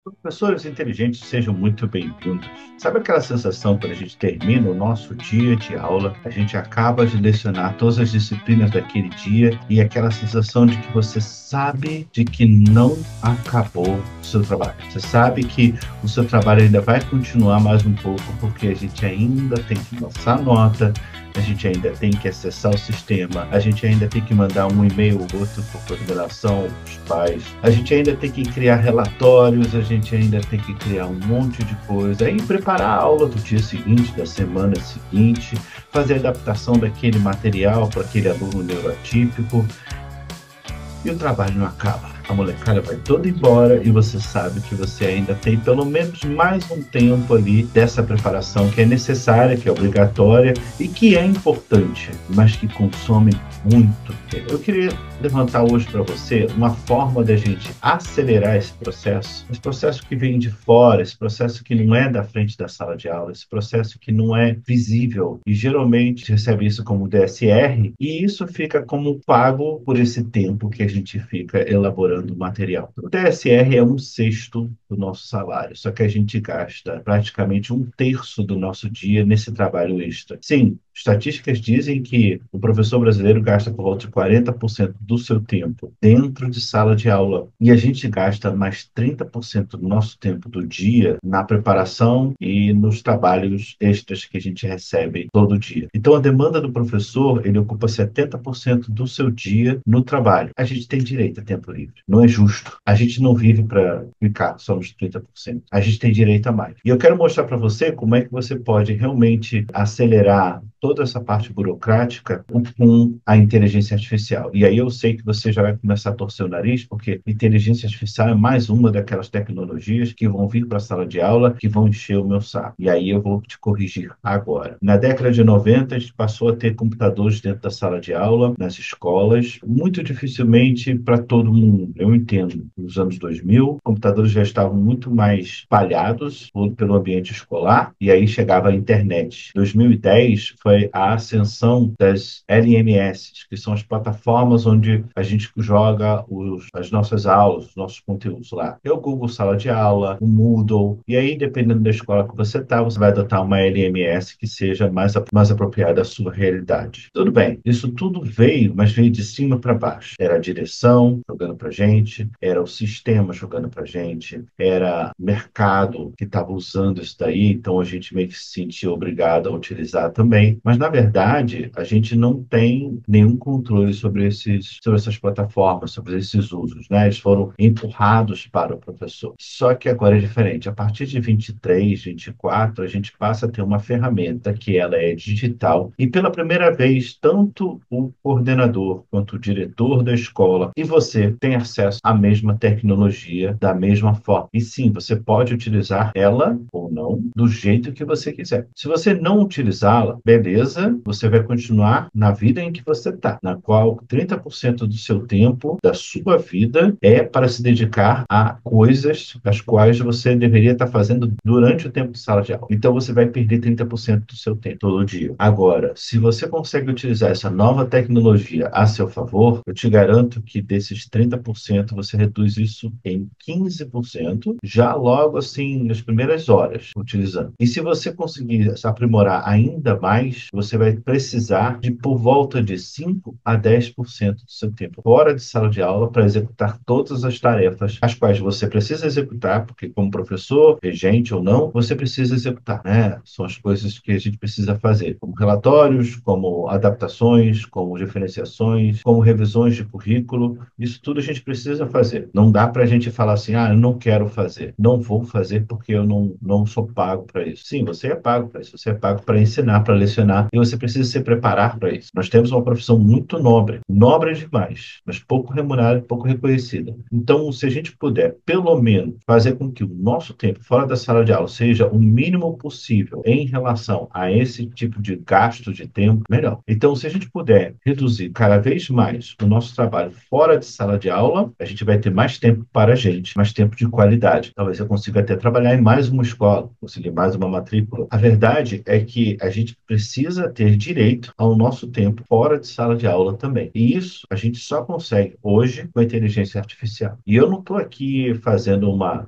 Professores inteligentes, sejam muito bem-vindos. Sabe aquela sensação quando a gente termina o nosso dia de aula, a gente acaba de lecionar todas as disciplinas daquele dia e aquela sensação de que você sabe de que não acabou o seu trabalho. Você sabe que o seu trabalho ainda vai continuar mais um pouco porque a gente ainda tem que lançar nota, a gente ainda tem que acessar o sistema, a gente ainda tem que mandar um e-mail ou outro por coordenação, os pais, a gente ainda tem que criar relatórios, a gente ainda tem que criar um monte de coisa, aí preparar a aula do dia seguinte, da semana seguinte, fazer a adaptação daquele material para aquele aluno neuroatípico, e o trabalho não acaba. A molecada vai toda embora e você sabe que você ainda tem pelo menos mais um tempo ali dessa preparação que é necessária, que é obrigatória e que é importante, mas que consome muito tempo. Eu queria levantar hoje para você uma forma da gente acelerar esse processo que vem de fora, esse processo que não é da frente da sala de aula, esse processo que não é visível e geralmente recebe isso como DSR e isso fica como pago por esse tempo que a gente fica elaborando o material. O DSR é um sexto do nosso salário, só que a gente gasta praticamente um terço do nosso dia nesse trabalho extra. Sim, estatísticas dizem que o professor brasileiro gasta por volta de 40% do seu tempo dentro de sala de aula e a gente gasta mais 30% do nosso tempo do dia na preparação e nos trabalhos extras que a gente recebe todo dia. Então, a demanda do professor, ele ocupa 70% do seu dia no trabalho. A gente tem direito a tempo livre. Não é justo. A gente não vive para ficar só nos 30%. A gente tem direito a mais. E eu quero mostrar para você como é que você pode realmente acelerar toda essa parte burocrática com a inteligência artificial. E aí eu sei que você já vai começar a torcer o nariz, porque inteligência artificial é mais uma daquelas tecnologias que vão vir para a sala de aula, que vão encher o meu saco. E aí eu vou te corrigir agora. Na década de 90, a gente passou a ter computadores dentro da sala de aula, nas escolas, muito dificilmente para todo mundo. Eu entendo, nos anos 2000, computadores já estavam muito mais espalhados pelo ambiente escolar, e aí chegava a internet. 2010 foi a ascensão das LMS, que são as plataformas onde a gente joga as nossas aulas, os nossos conteúdos lá. É o Google Sala de Aula, o Moodle, e aí, dependendo da escola que você está, você vai adotar uma LMS que seja mais apropriada à sua realidade. Tudo bem, isso tudo veio, mas veio de cima para baixo. Era a direção jogando para gente, era o sistema jogando para gente, era o mercado que estava usando isso daí, então a gente meio que se sentia obrigado a utilizar também. Mas, na verdade, a gente não tem nenhum controle sobre essas plataformas, sobre esses usos, né? Eles foram empurrados para o professor. Só que agora é diferente. A partir de 23, 24, a gente passa a ter uma ferramenta que ela é digital e pela primeira vez, tanto o coordenador quanto o diretor da escola e você tem acesso à mesma tecnologia da mesma forma. E sim, você pode utilizar ela ou não do jeito que você quiser. Se você não utilizá-la, beleza, você vai continuar na vida em que você está, na qual 30% do seu tempo, da sua vida, é para se dedicar a coisas as quais você deveria estar fazendo durante o tempo de sala de aula. Então você vai perder 30% do seu tempo todo dia. Agora, se você consegue utilizar essa nova tecnologia a seu favor, eu te garanto que desses 30% você reduz isso em 15%, já logo assim nas primeiras horas utilizando. E se você conseguir se aprimorar ainda mais, você vai precisar de por volta de 5 a 10% do seu tempo fora de sala de aula para executar todas as tarefas as quais você precisa executar, porque como professor, regente ou não, você precisa executar, né? São as coisas que a gente precisa fazer, como relatórios, como adaptações, como diferenciações, como revisões de currículo, isso tudo a gente precisa fazer. Não dá para a gente falar assim, ah, eu não quero fazer, não vou fazer porque eu não sou pago para isso. Sim, você é pago para isso, você é pago para ensinar, para lecionar, e você precisa se preparar para isso. Nós temos uma profissão muito nobre, nobre demais, mas pouco remunerada, pouco reconhecida. Então, se a gente puder, pelo menos, fazer com que o nosso tempo fora da sala de aula seja o mínimo possível em relação a esse tipo de gasto de tempo, melhor. Então, se a gente puder reduzir cada vez mais o nosso trabalho fora de sala de aula, a gente vai ter mais tempo para a gente, mais tempo de qualidade. Talvez eu consiga até trabalhar em mais uma escola, conseguir mais uma matrícula. A verdade é que a gente precisa precisa ter direito ao nosso tempo fora de sala de aula também. E isso a gente só consegue hoje com a inteligência artificial. E eu não estou aqui fazendo uma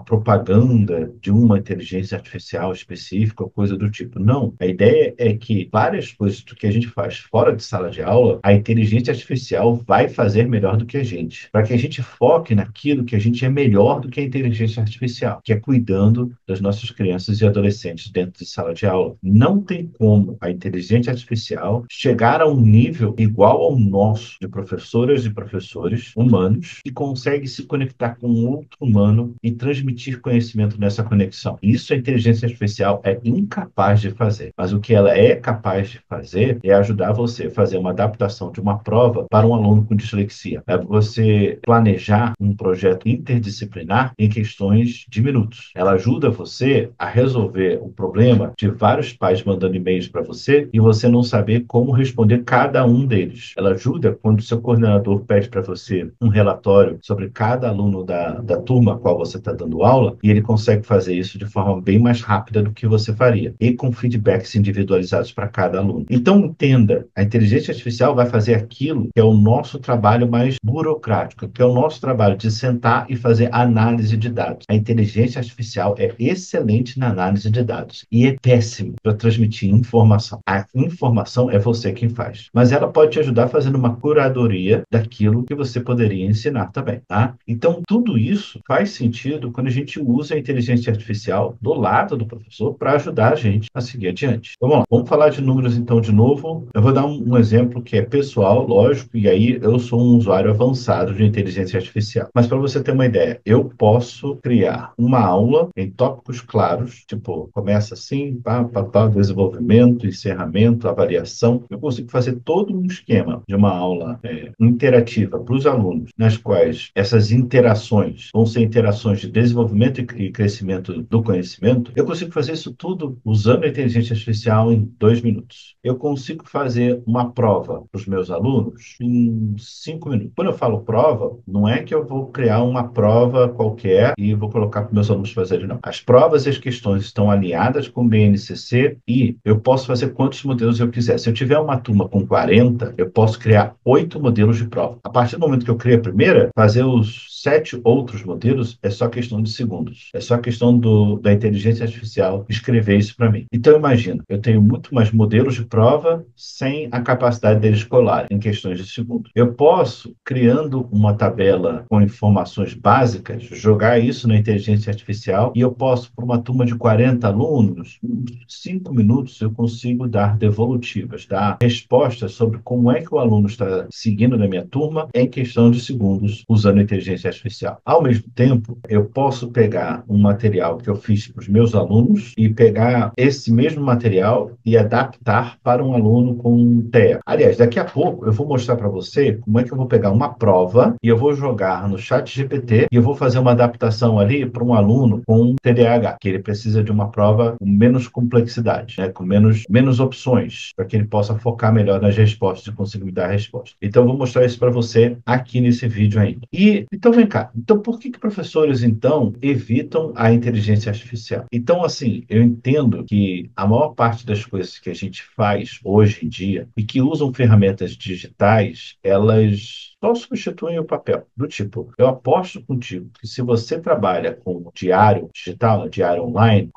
propaganda de uma inteligência artificial específica ou coisa do tipo. Não. A ideia é que várias coisas do que a gente faz fora de sala de aula, a inteligência artificial vai fazer melhor do que a gente. Para que a gente foque naquilo que a gente é melhor do que a inteligência artificial, que é cuidando das nossas crianças e adolescentes dentro de sala de aula. Não tem como a inteligência artificial chegar a um nível igual ao nosso, de professoras e professores humanos, que consegue se conectar com outro humano e transmitir conhecimento nessa conexão. Isso a inteligência artificial é incapaz de fazer. Mas o que ela é capaz de fazer é ajudar você a fazer uma adaptação de uma prova para um aluno com dislexia. É você planejar um projeto interdisciplinar em questões de minutos. Ela ajuda você a resolver o problema de vários pais mandando e-mails para você e você não saber como responder cada um deles. Ela ajuda quando o seu coordenador pede para você um relatório sobre cada aluno da turma a qual você está dando aula e ele consegue fazer isso de forma bem mais rápida do que você faria e com feedbacks individualizados para cada aluno. Então, entenda, a inteligência artificial vai fazer aquilo que é o nosso trabalho mais burocrático, que é o nosso trabalho de sentar e fazer análise de dados. A inteligência artificial é excelente na análise de dados e é péssimo para transmitir informação. A informação é você quem faz, mas ela pode te ajudar fazendo uma curadoria daquilo que você poderia ensinar também, tá? Então, tudo isso faz sentido quando a gente usa a inteligência artificial do lado do professor para ajudar a gente a seguir adiante. Então, vamos lá. Vamos falar de números então de novo. Eu vou dar um exemplo que é pessoal, lógico, e aí eu sou um usuário avançado de inteligência artificial. Mas para você ter uma ideia, eu posso criar uma aula em tópicos claros, tipo, começa assim, desenvolvimento, encerramento, avaliação. Eu consigo fazer todo um esquema de uma aula interativa para os alunos, nas quais essas interações vão ser interações de desenvolvimento e crescimento do conhecimento. Eu consigo fazer isso tudo usando a inteligência artificial em 2 minutos. Eu consigo fazer uma prova para os meus alunos em 5 minutos. Quando eu falo prova, não é que eu vou criar uma prova qualquer e vou colocar para meus alunos fazerem, não. As provas e as questões estão alinhadas com o BNCC e eu posso fazer quantos modelos eu quiser. Se eu tiver uma turma com 40, eu posso criar 8 modelos de prova. A partir do momento que eu crio a primeira, fazer os 7 outros modelos é só questão de segundos. É só questão da inteligência artificial escrever isso para mim. Então, imagina, eu tenho muito mais modelos de prova sem a capacidade deles colarem em questões de segundos. Eu posso, criando uma tabela com informações básicas, jogar isso na inteligência artificial e eu posso, para uma turma de 40 alunos, em 5 minutos eu consigo dar devolutivas, dar respostas sobre como é que o aluno está seguindo na minha turma em questão de segundos usando a inteligência artificial. Ao mesmo tempo, eu posso pegar um material que eu fiz para os meus alunos e pegar esse mesmo material e adaptar para um aluno com TEA. Aliás, daqui a pouco eu vou mostrar para você como é que eu vou pegar uma prova e eu vou jogar no chat GPT e eu vou fazer uma adaptação ali para um aluno com TDAH, que ele precisa de uma prova com menos complexidade, né? Com menos opções, para que ele possa focar melhor nas respostas e conseguir me dar a resposta. Então, eu vou mostrar isso para você aqui nesse vídeo ainda. Então, vem cá. Então, por que professores, então, evitam a inteligência artificial? Então, assim, eu entendo que a maior parte das coisas que a gente faz hoje em dia e que usam ferramentas digitais, elas só substituem o papel. Do tipo, eu aposto contigo que se você trabalha com diário digital, diário online,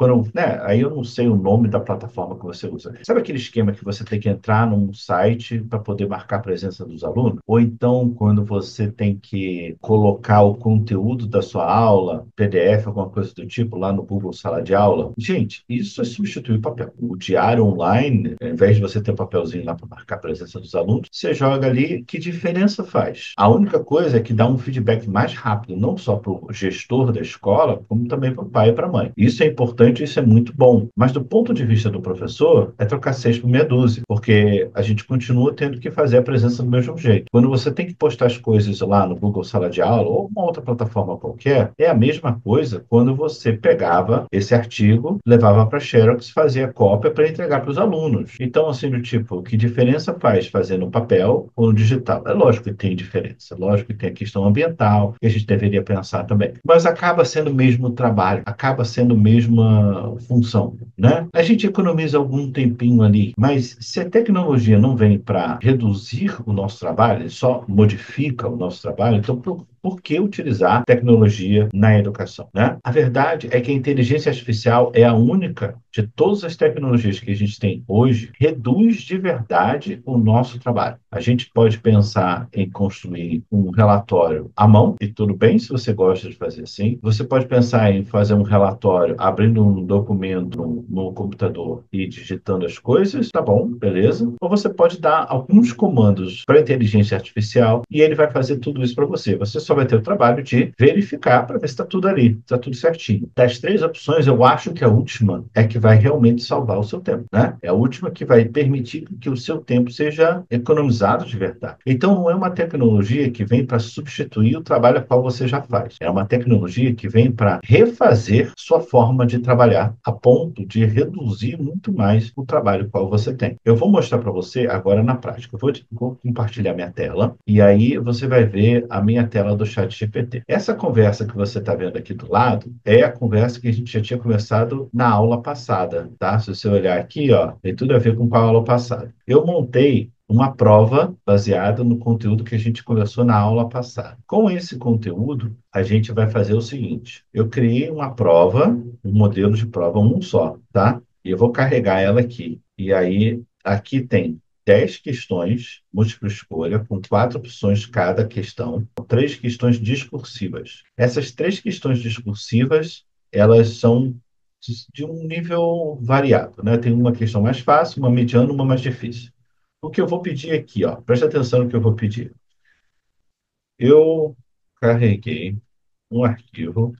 aí eu não sei o nome da plataforma que você usa. Sabe aquele esquema que você tem que entrar num site para poder marcar a presença dos alunos? Ou então, quando você tem que colocar o conteúdo da sua aula, PDF, alguma coisa do tipo, lá no Google Sala de Aula? Gente, isso é substituir o papel. O diário online, ao invés de você ter um papelzinho lá para marcar a presença dos alunos, você joga ali, que diferença faz? A única coisa é que dá um feedback mais rápido, não só para o gestor da escola, como também para o pai e para a mãe. Isso é importante, isso é muito bom. Mas do ponto de vista do professor, é trocar 6 por meia dúzia, porque a gente continua tendo que fazer a presença do mesmo jeito. Quando você tem que postar as coisas lá no Google Sala de Aula ou uma outra plataforma qualquer, é a mesma coisa quando você pegava esse artigo, levava para Xerox, fazia cópia para entregar para os alunos. Então, assim, do tipo, que diferença faz fazer no papel ou no digital? É lógico que tem diferença. diferença. Lógico que tem a questão ambiental, que a gente deveria pensar também. Mas acaba sendo o mesmo trabalho, acaba sendo a mesma função, né? A gente economiza algum tempinho ali, mas se a tecnologia não vem para reduzir o nosso trabalho, só modifica o nosso trabalho, então por que utilizar tecnologia na educação, né? A verdade é que a inteligência artificial é a única de todas as tecnologias que a gente tem hoje, reduz de verdade o nosso trabalho. A gente pode pensar em construir um relatório à mão, e tudo bem se você gosta de fazer assim. Você pode pensar em fazer um relatório abrindo um documento no computador e digitando as coisas, tá bom, beleza. Ou você pode dar alguns comandos para a inteligência artificial e ele vai fazer tudo isso para você. Você só vai ter o trabalho de verificar para ver se está tudo ali, está tudo certinho. Das três opções, eu acho que a última é que vai realmente salvar o seu tempo, né? É a última que vai permitir que o seu tempo seja economizado de verdade. Então, não é uma tecnologia que vem para substituir o trabalho a qual você já faz. É uma tecnologia que vem para refazer sua forma de trabalhar, a ponto de reduzir muito mais o trabalho qual você tem. Eu vou mostrar para você agora na prática. Vou compartilhar minha tela e aí você vai ver a minha tela do chat GPT. Essa conversa que você está vendo aqui do lado é a conversa que a gente já tinha começado na aula passada, tá? Se você olhar aqui, ó, tem tudo a ver com a aula passada. Eu montei uma prova baseada no conteúdo que a gente conversou na aula passada. Com esse conteúdo, a gente vai fazer o seguinte: eu criei uma prova, um modelo de prova, um só, tá? E eu vou carregar ela aqui. E aí, aqui tem 10 questões, múltipla escolha, com 4 opções cada questão, 3 questões discursivas. Essas 3 questões discursivas, elas são de um nível variado, né? Tem uma questão mais fácil, uma mediana, uma mais difícil. O que eu vou pedir aqui, ó, preste atenção no que eu vou pedir. Eu carreguei um arquivo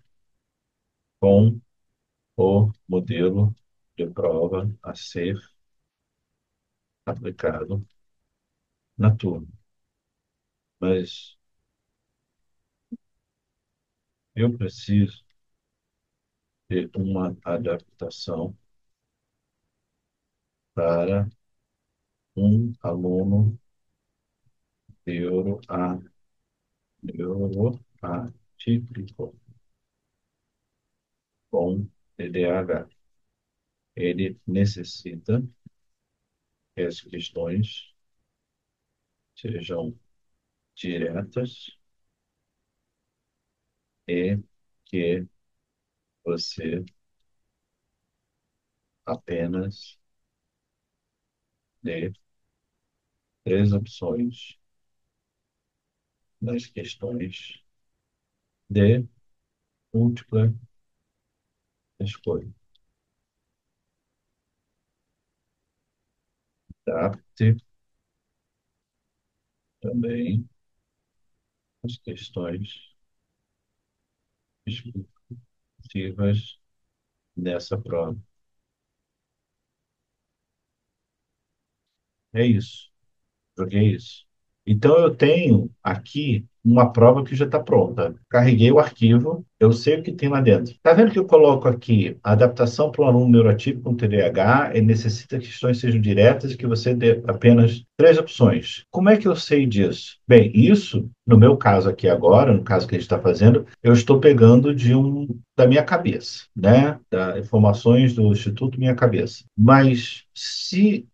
com o modelo de prova a ser aplicado na turma, mas eu preciso de uma adaptação para um aluno neuroatípico com TDAH. Ele necessita que as questões sejam diretas e que você apenas dê 3 opções nas questões de múltipla escolha. Adapte também as questões discursivas nessa prova. É isso. Joguei isso. Então, eu tenho aqui uma prova que já está pronta. Carreguei o arquivo, eu sei o que tem lá dentro. Está vendo que eu coloco aqui a adaptação para um aluno neurotípico com TDAH, ele necessita que questões sejam diretas e que você dê apenas 3 opções. Como é que eu sei disso? Bem, isso, no meu caso aqui agora, no caso que a gente está fazendo, eu estou pegando da minha cabeça, né? Das informações do Instituto Minha Cabeça. Mas se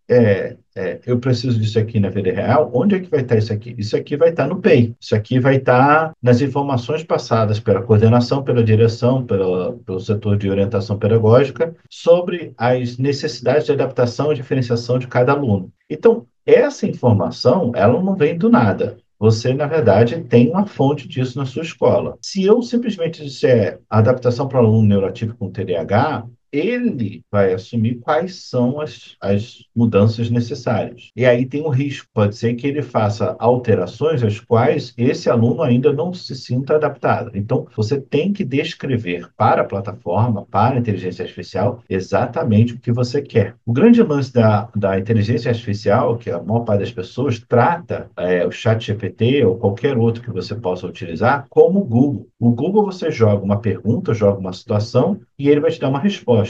eu preciso disso aqui na vida real, onde é que vai estar isso aqui? Isso aqui vai estar no PEI. Isso aqui vai estar nas informações passadas pela coordenação, pela direção, pelo setor de orientação pedagógica, sobre as necessidades de adaptação e diferenciação de cada aluno. Então, essa informação, ela não vem do nada. Você, na verdade, tem uma fonte disso na sua escola. Se eu simplesmente disser adaptação para aluno neuroatípico com TDAH, ele vai assumir quais são as mudanças necessárias. E aí tem um risco. Pode ser que ele faça alterações às quais esse aluno ainda não se sinta adaptado. Então, você tem que descrever para a plataforma, para a inteligência artificial, exatamente o que você quer. O grande lance da inteligência artificial, que a maior parte das pessoas trata o chat GPT ou qualquer outro que você possa utilizar, como o Google. O Google você joga uma pergunta, joga uma situação, e ele vai te dar uma resposta.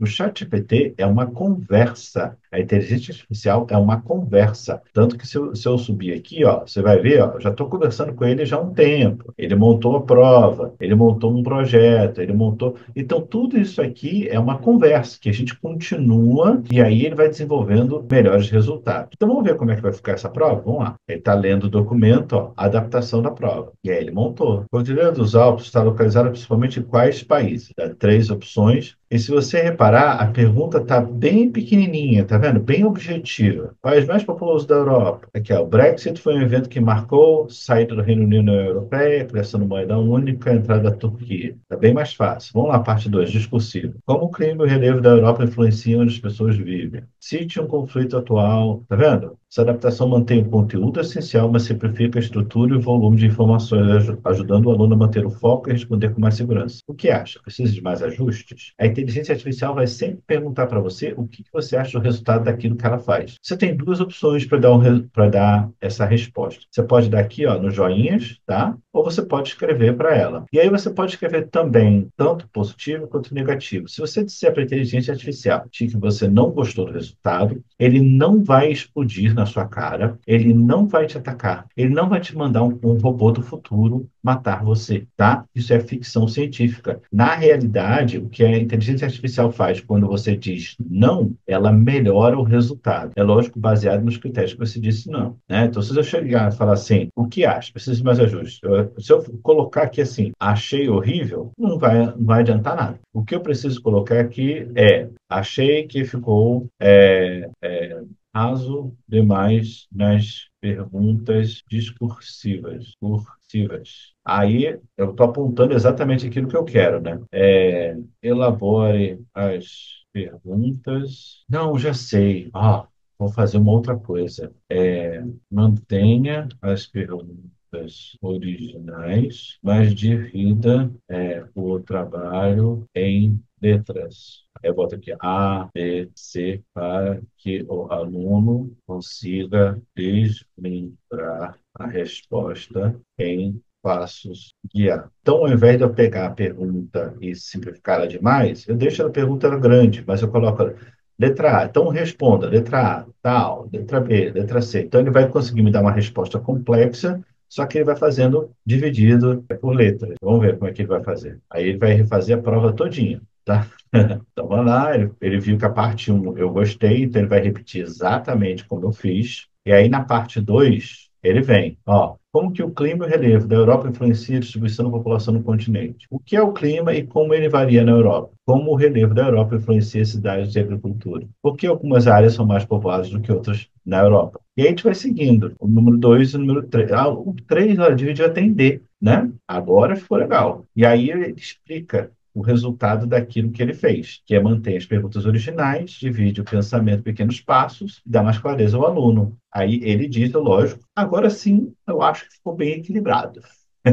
O ChatGPT é uma conversa. A inteligência artificial é uma conversa. Tanto que se eu subir aqui, ó, você vai ver, ó, eu já estou conversando com ele já há um tempo. Ele montou a prova, ele montou um projeto, ele montou. Então, tudo isso aqui é uma conversa que a gente continua e aí ele vai desenvolvendo melhores resultados. Então, vamos ver como é que vai ficar essa prova? Vamos lá. Ele está lendo o documento, ó, adaptação da prova. E aí ele montou. A Cordilheira dos Alpes está localizada principalmente em quais países? Dá três opções. E se você reparar, a pergunta está bem pequenininha, tá vendo? Bem objetiva. País mais populoso da Europa. Aqui, ó, o Brexit foi um evento que marcou saída do Reino Unido da União Europeia, criação de moeda única, entrada da Turquia. Está bem mais fácil. Vamos lá, parte 2, discursivo. Como o clima e o relevo da Europa influenciam onde as pessoas vivem? Cite um conflito atual. Tá vendo? Essa adaptação mantém o conteúdo essencial, mas simplifica a estrutura e o volume de informações, ajudando o aluno a manter o foco e responder com mais segurança. O que acha? Precisa de mais ajustes? A inteligência artificial vai sempre perguntar para você o que você acha do resultado daquilo que ela faz. Você tem duas opções para dar essa resposta. Você pode dar aqui, ó, no joinhas, tá? Ou você pode escrever para ela. E aí você pode escrever também, tanto positivo quanto negativo. Se você disser para a inteligência artificial que você não gostou do resultado, ele não vai explodir na sua cara, ele não vai te atacar, ele não vai te mandar um robô do futuro matar você, tá? Isso é ficção científica. Na realidade, o que a inteligência artificial faz quando você diz não, ela melhora o resultado. É lógico, baseado nos critérios que você disse não, né? Então, se eu chegar e falar assim, o que acha? Precisa de mais ajustes. Se eu colocar aqui assim, achei horrível, não vai adiantar nada. O que eu preciso colocar aqui é, achei que ficou raso demais nas perguntas discursivas. Aí eu estou apontando exatamente aquilo que eu quero, né? Elabore as perguntas. Não, já sei. Vou fazer uma outra coisa. Mantenha as perguntas originais, mas divida o trabalho em letras. Eu boto aqui A, B, C, para que o aluno consiga desmembrar a resposta em passos guiados. Então, ao invés de eu pegar a pergunta e simplificar ela demais, eu deixo a pergunta grande, mas eu coloco letra A. Então, responda, letra A, tal, letra B, letra C. Então, ele vai conseguir me dar uma resposta complexa, só que ele vai fazendo dividido por letras. Vamos ver como é que ele vai fazer. Aí ele vai refazer a prova todinha, tá? Então, vai lá, ele viu que a parte um eu gostei, então ele vai repetir exatamente como eu fiz. E aí, na parte 2 ele vem, ó, como que o clima e o relevo da Europa influencia a distribuição da população no continente? O que é o clima e como ele varia na Europa? Como o relevo da Europa influencia as cidades de agricultura? Por que algumas áreas são mais povoadas do que outras na Europa? E aí a gente vai seguindo, o número 2 e o número 3. O 3, olha, dividiu até em D, né? Agora ficou legal. E aí ele explica o resultado daquilo que ele fez, que é manter as perguntas originais, divide o pensamento em pequenos passos e dá mais clareza ao aluno. Aí ele diz, lógico, agora sim, eu acho que ficou bem equilibrado. O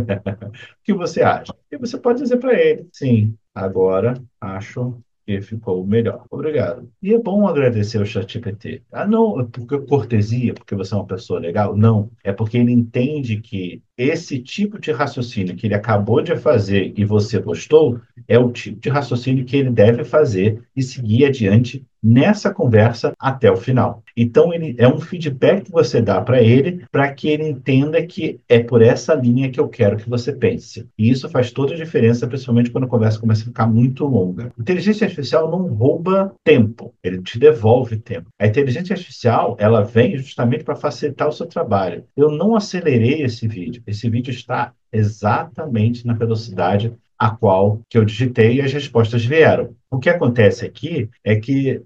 que você acha? E você pode dizer para ele, sim, agora acho que ficou melhor. Obrigado. E é bom agradecer ao ChatGPT. Ah, não, é porque cortesia, porque você é uma pessoa legal? Não, é porque ele entende que esse tipo de raciocínio que ele acabou de fazer e você gostou é o tipo de raciocínio que ele deve fazer e seguir adiante nessa conversa até o final. Então, ele é um feedback que você dá para ele, para que ele entenda que é por essa linha que eu quero que você pense. E isso faz toda a diferença, principalmente quando a conversa começa a ficar muito longa. Inteligência artificial não rouba tempo, ele te devolve tempo. A inteligência artificial, ela vem justamente para facilitar o seu trabalho. Eu não acelerei esse vídeo. Esse vídeo está exatamente na velocidade a qual que eu digitei e as respostas vieram. O que acontece aqui é que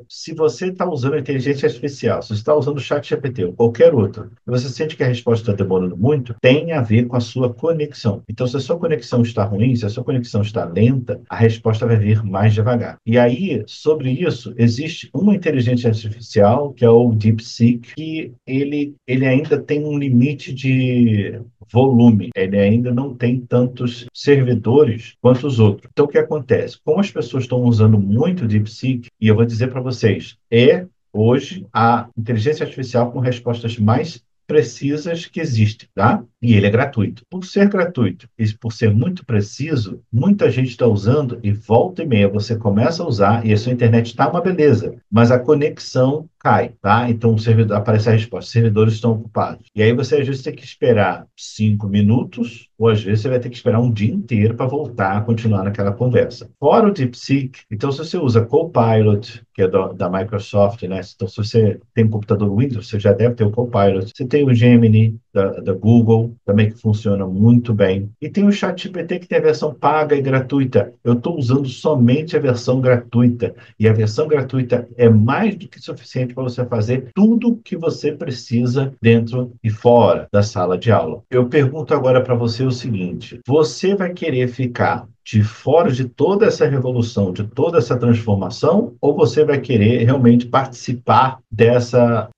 se você está usando a inteligência artificial, se você está usando o ChatGPT ou qualquer outro, e você sente que a resposta está demorando muito, tem a ver com a sua conexão. Então, se a sua conexão está ruim, se a sua conexão está lenta, a resposta vai vir mais devagar. E aí, sobre isso, existe uma inteligência artificial, que é o DeepSeek, que ele ainda tem um limite de volume. Ele ainda não tem tantos servidores quanto os outros. Então, o que acontece? Como as pessoas estão usando muito o DeepSeek, e eu vou dizer para vocês, é hoje a inteligência artificial com respostas mais precisas que existem, tá? E ele é gratuito. Por ser gratuito e por ser muito preciso, muita gente está usando e volta e meia você começa a usar e a sua internet está uma beleza, mas a conexão cai, tá? Então o servidor aparece a resposta, servidores estão ocupados. E aí você às vezes tem que esperar 5 minutos, ou às vezes você vai ter que esperar um dia inteiro para voltar a continuar naquela conversa. Fora o DeepSeek, então se você usa Copilot, que é da Microsoft, né? Então se você tem um computador Windows, você já deve ter o Copilot. Você tem o Gemini da Google, também que funciona muito bem. E tem o ChatGPT que tem a versão paga e gratuita. Eu estou usando somente a versão gratuita. E a versão gratuita é mais do que suficiente para você fazer tudo o que você precisa dentro e fora da sala de aula. Eu pergunto agora para você o seguinte: você vai querer ficar de fora de toda essa revolução, de toda essa transformação, ou você vai querer realmente participar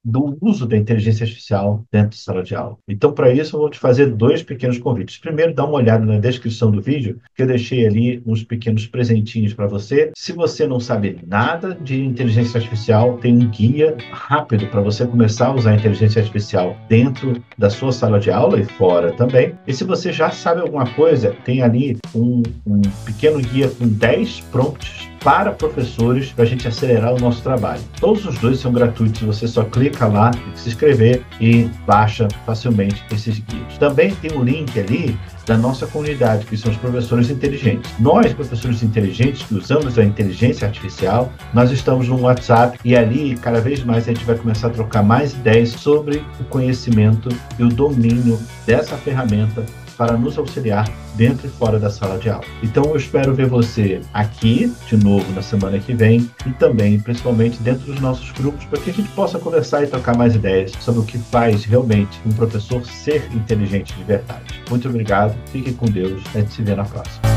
do uso da inteligência artificial dentro da sala de aula? Então, para isso, eu vou te fazer dois pequenos convites. Primeiro, dá uma olhada na descrição do vídeo, que eu deixei ali uns pequenos presentinhos para você. Se você não sabe nada de inteligência artificial, tem um guia rápido para você começar a usar a inteligência artificial dentro da sua sala de aula e fora também. E se você já sabe alguma coisa, tem ali um pequeno guia com 10 prompts para professores para a gente acelerar o nosso trabalho. Todos os dois são gratuitos, você só clica lá, tem que se inscrever e baixa facilmente esses guias. Também tem um link ali da nossa comunidade, que são os professores inteligentes. Nós, professores inteligentes, que usamos a inteligência artificial, nós estamos no WhatsApp e ali, cada vez mais, a gente vai começar a trocar mais ideias sobre o conhecimento e o domínio dessa ferramenta para nos auxiliar dentro e fora da sala de aula. Então eu espero ver você aqui de novo na semana que vem e também, principalmente, dentro dos nossos grupos, para que a gente possa conversar e trocar mais ideias sobre o que faz realmente um professor ser inteligente de verdade. Muito obrigado, fique com Deus, a gente se vê na próxima.